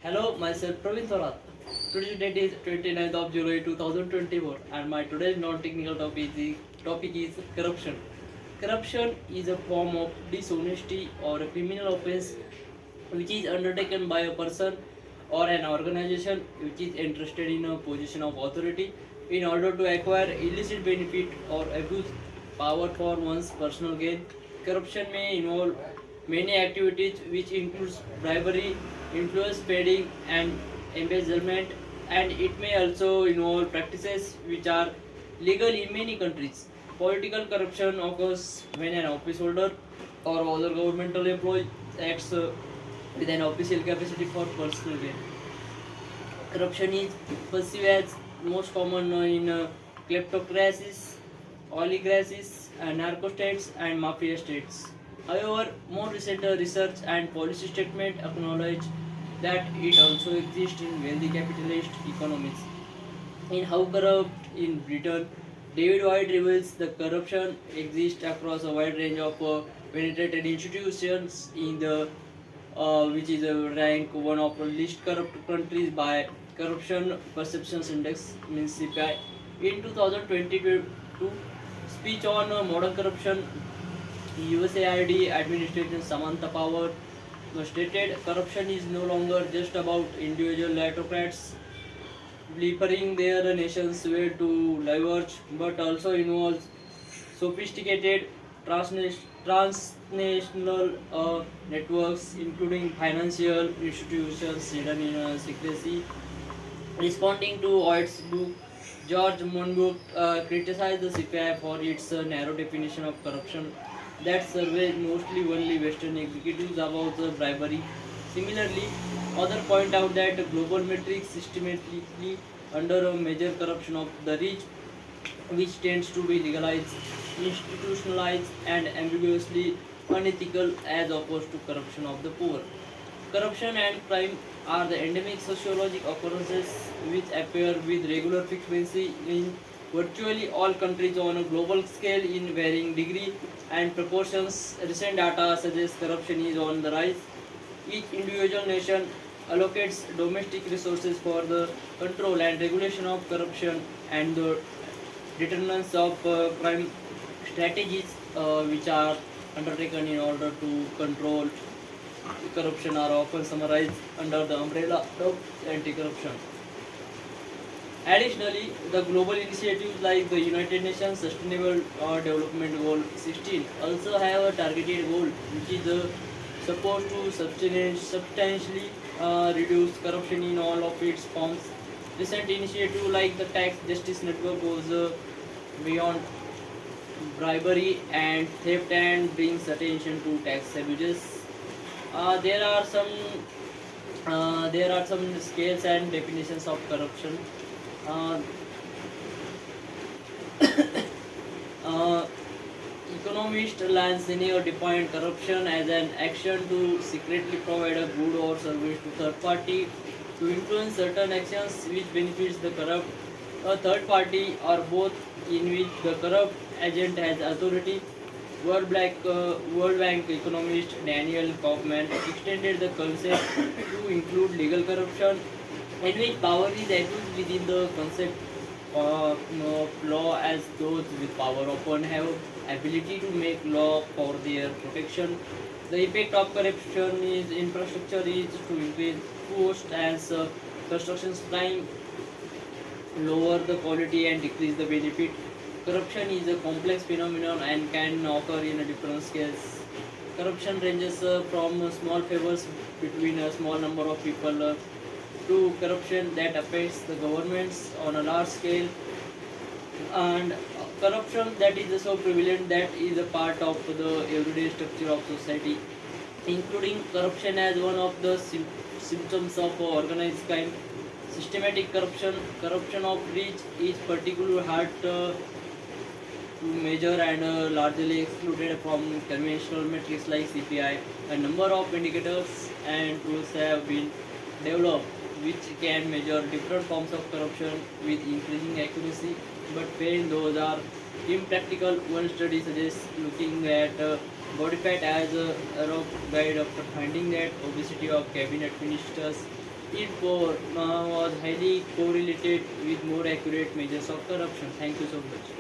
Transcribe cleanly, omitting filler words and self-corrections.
Hello, myself Praveen Thorat. Today's date is 29th of July 2024 and my today's non-technical topic is corruption. Corruption is a form of dishonesty or a criminal offense which is undertaken by a person or an organization which is interested in a position of authority in order to acquire illicit benefit or abuse power for one's personal gain. Corruption may involve many activities which includes bribery, influence peddling and embezzlement, and it may also involve practices which are legal in many countries. Political corruption occurs when an office holder or other governmental employee acts with an official capacity for personal gain. Corruption is perceived as most common in kleptocracies, oligarchies, narco states, and mafia states. However, more recent research and policy statement acknowledge that it also exists in wealthy capitalist economies. In How Corrupt in Britain, David White reveals the corruption exists across a wide range of penetrated institutions in the which is rank one of the least corrupt countries by Corruption Perceptions Index means CPI. In 2022, speech on modern corruption, USAID Administration Samantha Power stated corruption is no longer just about individual autocrats delivering their nation's way to leverage, but also involves sophisticated transnational networks, including financial institutions hidden in secrecy. Responding to White's book, George Monbiot criticized the CPI for its narrow definition of corruption that surveyed mostly only Western executives about bribery. Similarly, others point out that global metrics systematically under a major corruption of the rich, which tends to be legalized, institutionalized, and ambiguously unethical as opposed to corruption of the poor. Corruption and crime are the endemic sociologic occurrences which appear with regular frequency in virtually all countries on a global scale in varying degree and proportions. Recent data suggests corruption is on the rise. Each individual nation allocates domestic resources for the control and regulation of corruption, and the determinants of crime strategies which are undertaken in order to control corruption are often summarized under the umbrella of anti-corruption. Additionally, the global initiatives like the United Nations Sustainable Development Goal 16 also have a targeted goal which is supposed to substantially reduce corruption in all of its forms. Recent initiative like the Tax Justice Network goes beyond bribery and theft and brings attention to tax abuses. Uh, there are some there are some scales and definitions of corruption. Uh, uh, Economist Lance Senior defined corruption as an action to secretly provide a good or service to third party to influence certain actions which benefits the corrupt, a third party, or both, in which the corrupt agent has authority. World Bank economist Daniel Kaufman extended the concept to include legal corruption, in which power is abused within the concept of law, as those with power often have ability to make law for their protection. The effect of corruption is infrastructure is to increase cost as construction time, lower the quality and decrease the benefit. Corruption is a complex phenomenon and can occur in a different scales. Corruption ranges from small favors between a small number of people to corruption that affects the governments on a large scale, and corruption that is so prevalent that is a part of the everyday structure of society, including corruption as one of the symptoms of organized crime. Systematic corruption, corruption of rich is particularly hard to measure and largely excluded from conventional metrics like CPI. A number of indicators and tools have been developed which can measure different forms of corruption with increasing accuracy, but when those are impractical, one study suggests looking at body fat as a rough guide after finding that obesity of cabinet ministers it was highly correlated with more accurate measures of corruption. Thank you so much.